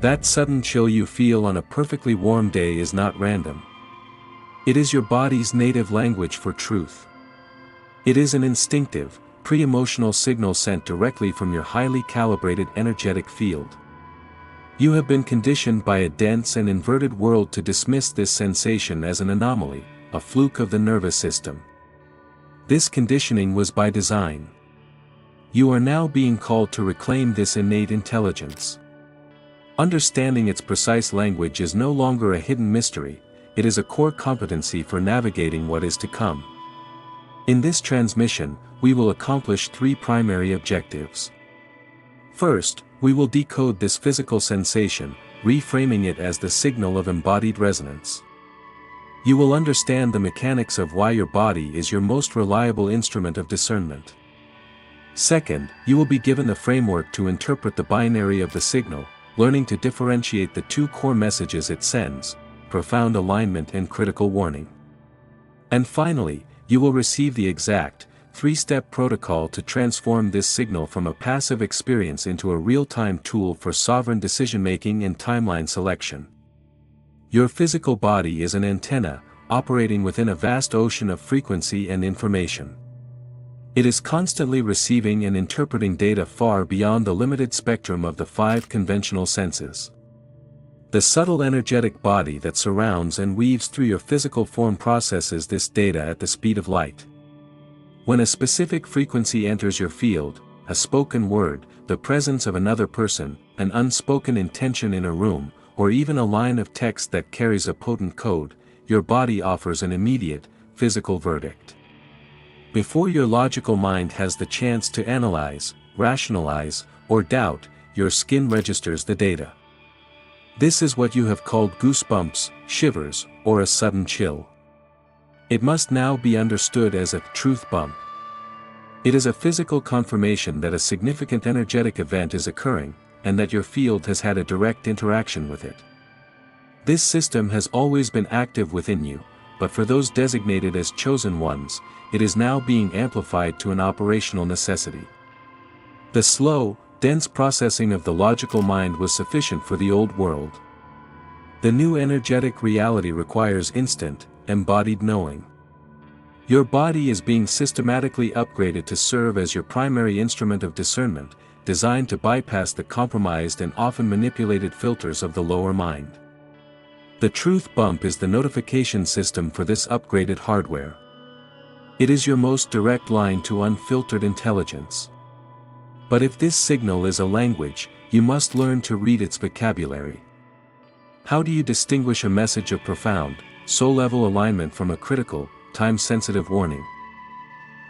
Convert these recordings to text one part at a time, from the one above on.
That sudden chill you feel on a perfectly warm day is not random. It is your body's native language for truth. It is an instinctive, pre-emotional signal sent directly from your highly calibrated energetic field. You have been conditioned by a dense and inverted world to dismiss this sensation as an anomaly, a fluke of the nervous system. This conditioning was by design. You are now being called to reclaim this innate intelligence. Understanding its precise language is no longer a hidden mystery, it is a core competency for navigating what is to come. In this transmission, we will accomplish three primary objectives. First, we will decode this physical sensation, reframing it as the signal of embodied resonance. You will understand the mechanics of why your body is your most reliable instrument of discernment. Second, you will be given the framework to interpret the binary of the signal, learning to differentiate the two core messages it sends, profound alignment and critical warning. And finally, you will receive the exact, three-step protocol to transform this signal from a passive experience into a real-time tool for sovereign decision-making and timeline selection. Your physical body is an antenna, operating within a vast ocean of frequency and information. It is constantly receiving and interpreting data far beyond the limited spectrum of the five conventional senses. The subtle energetic body that surrounds and weaves through your physical form processes this data at the speed of light. When a specific frequency enters your field, a spoken word, the presence of another person, an unspoken intention in a room, or even a line of text that carries a potent code, your body offers an immediate, physical verdict. Before your logical mind has the chance to analyze, rationalize, or doubt, your skin registers the data. This is what you have called goosebumps, shivers, or a sudden chill. It must now be understood as a truth bump. It is a physical confirmation that a significant energetic event is occurring, and that your field has had a direct interaction with it. This system has always been active within you, but for those designated as chosen ones, it is now being amplified to an operational necessity. The slow, dense processing of the logical mind was sufficient for the old world. The new energetic reality requires instant, embodied knowing. Your body is being systematically upgraded to serve as your primary instrument of discernment, designed to bypass the compromised and often manipulated filters of the lower mind. The truth bump is the notification system for this upgraded hardware. It is your most direct line to unfiltered intelligence. But if this signal is a language, you must learn to read its vocabulary. How do you distinguish a message of profound, soul-level alignment from a critical, time-sensitive warning?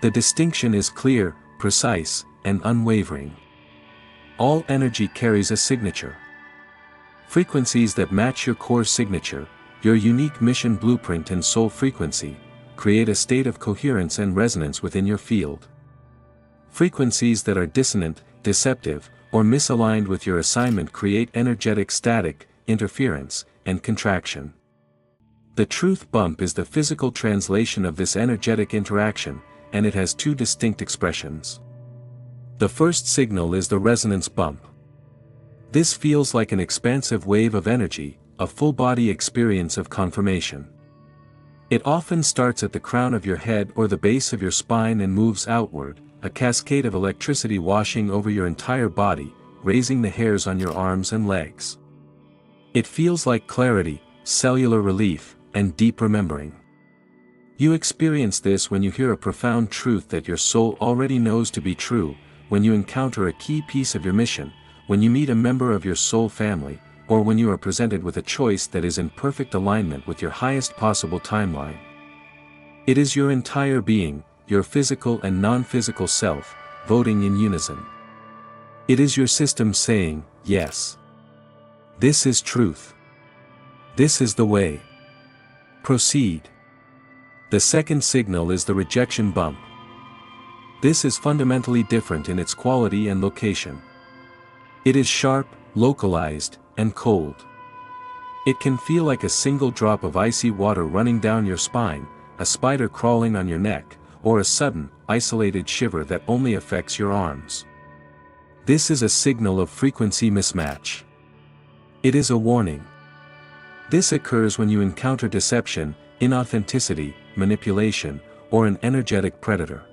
The distinction is clear, precise, and unwavering. All energy carries a signature. Frequencies that match your core signature, your unique mission blueprint and soul frequency, create a state of coherence and resonance within your field. Frequencies that are dissonant, deceptive, or misaligned with your assignment create energetic static, interference, and contraction. The truth bump is the physical translation of this energetic interaction, and it has two distinct expressions. The first signal is the resonance bump. This feels like an expansive wave of energy, a full-body experience of confirmation. It often starts at the crown of your head or the base of your spine and moves outward, a cascade of electricity washing over your entire body, raising the hairs on your arms and legs. It feels like clarity, cellular relief, and deep remembering. You experience this when you hear a profound truth that your soul already knows to be true, when you encounter a key piece of your mission, when you meet a member of your soul family, or when you are presented with a choice that is in perfect alignment with your highest possible timeline. It is your entire being, your physical and non-physical self, voting in unison. It is your system saying, yes. This is truth. This is the way. Proceed. The second signal is the rejection bump. This is fundamentally different in its quality and location. It is sharp, localized, and cold. It can feel like a single drop of icy water running down your spine, a spider crawling on your neck, or a sudden, isolated shiver that only affects your arms. This is a signal of frequency mismatch. It is a warning. This occurs when you encounter deception, inauthenticity, manipulation, or an energetic predator.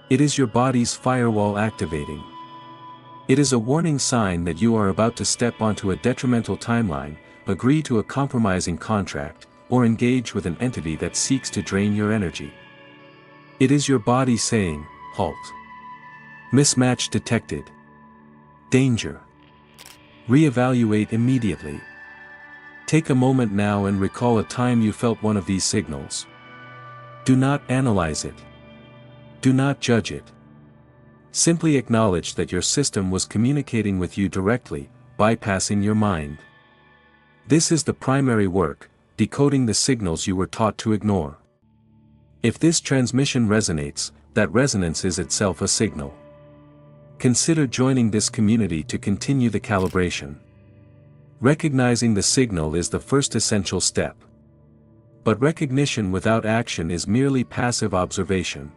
It is your body's firewall activating. It is a warning sign that you are about to step onto a detrimental timeline, agree to a compromising contract, or engage with an entity that seeks to drain your energy. It is your body saying, "Halt. Mismatch detected. Danger. Reevaluate immediately." Take a moment now and recall a time you felt one of these signals. Do not analyze it. Do not judge it. Simply acknowledge that your system was communicating with you directly, bypassing your mind. This is the primary work, decoding the signals you were taught to ignore. If this transmission resonates, that resonance is itself a signal. Consider joining this community to continue the calibration. Recognizing the signal is the first essential step. But recognition without action is merely passive observation.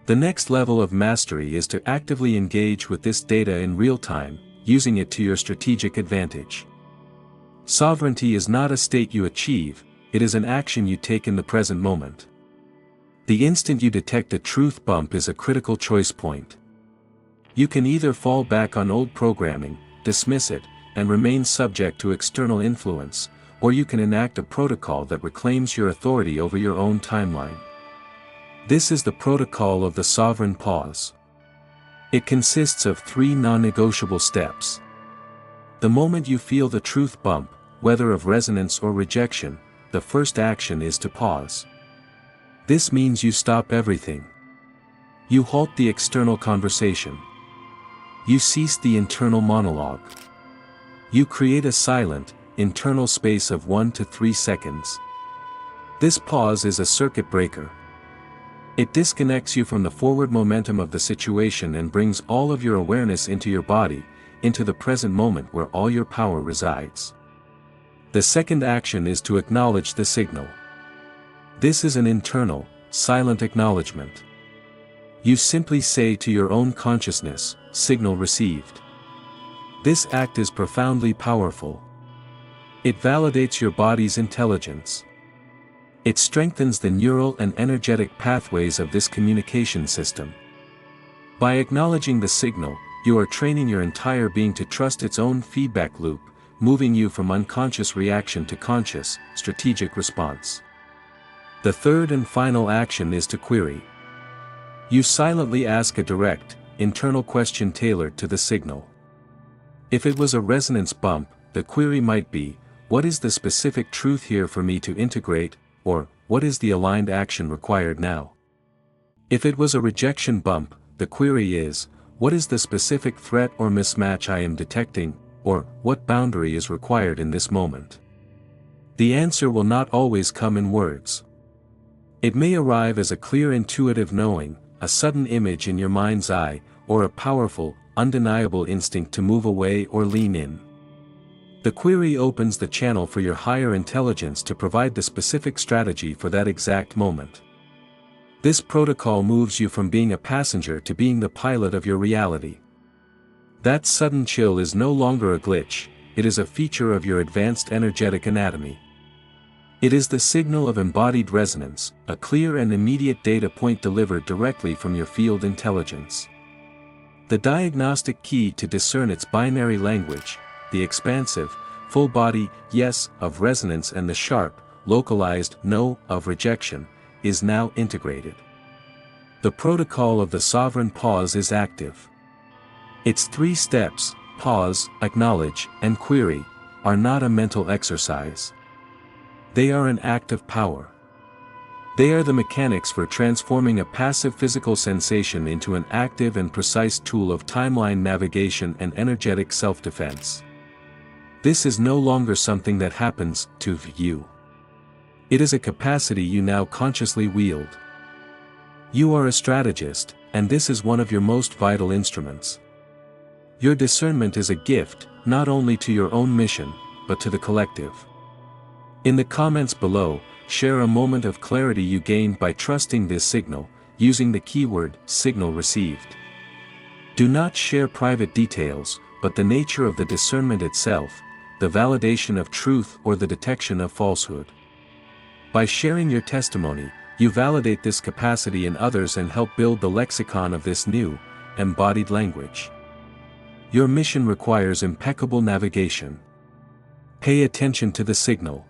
The next level of mastery is to actively engage with this data in real time, using it to your strategic advantage. Sovereignty is not a state you achieve, it is an action you take in the present moment. The instant you detect a truth bump is a critical choice point. You can either fall back on old programming, dismiss it, and remain subject to external influence, or you can enact a protocol that reclaims your authority over your own timeline. This is the protocol of the sovereign pause. It consists of 3 non-negotiable steps. The moment you feel the truth bump, whether of resonance or rejection, the first action is to pause. This means you stop everything. You halt the external conversation. You cease the internal monologue. You create a silent, internal space of 1 to 3 seconds. This pause is a circuit breaker. It disconnects you from the forward momentum of the situation and brings all of your awareness into your body, into the present moment where all your power resides. The second action is to acknowledge the signal. This is an internal, silent acknowledgement. You simply say to your own consciousness, "Signal received." This act is profoundly powerful. It validates your body's intelligence. It strengthens the neural and energetic pathways of this communication system. By acknowledging the signal, you are training your entire being to trust its own feedback loop, moving you from unconscious reaction to conscious, strategic response. The third and final action is to query. You silently ask a direct, internal question tailored to the signal. If it was a resonance bump, the query might be, "What is the specific truth here for me to integrate?" Or, "What is the aligned action required now?" If it was a rejection bump, the query is, "What is the specific threat or mismatch I am detecting?" Or, "What boundary is required in this moment?" The answer will not always come in words. It may arrive as a clear intuitive knowing, a sudden image in your mind's eye, or a powerful, undeniable instinct to move away or lean in. The query opens the channel for your higher intelligence to provide the specific strategy for that exact moment. This protocol moves you from being a passenger to being the pilot of your reality. That sudden chill is no longer a glitch, it is a feature of your advanced energetic anatomy. It is the signal of embodied resonance, a clear and immediate data point delivered directly from your field intelligence. The diagnostic key to discern its binary language, the expansive, full-body yes of resonance and the sharp, localized no of rejection, is now integrated. The protocol of the sovereign pause is active. Its 3 steps, pause, acknowledge, and query, are not a mental exercise. They are an act of power. They are the mechanics for transforming a passive physical sensation into an active and precise tool of timeline navigation and energetic self-defense. This is no longer something that happens to you. It is a capacity you now consciously wield. You are a strategist, and this is one of your most vital instruments. Your discernment is a gift, not only to your own mission, but to the collective. In the comments below, share a moment of clarity you gained by trusting this signal, using the keyword, "signal received." Do not share private details, but the nature of the discernment itself, the validation of truth or the detection of falsehood. By sharing your testimony, you validate this capacity in others and help build the lexicon of this new, embodied language. Your mission requires impeccable navigation. Pay attention to the signal.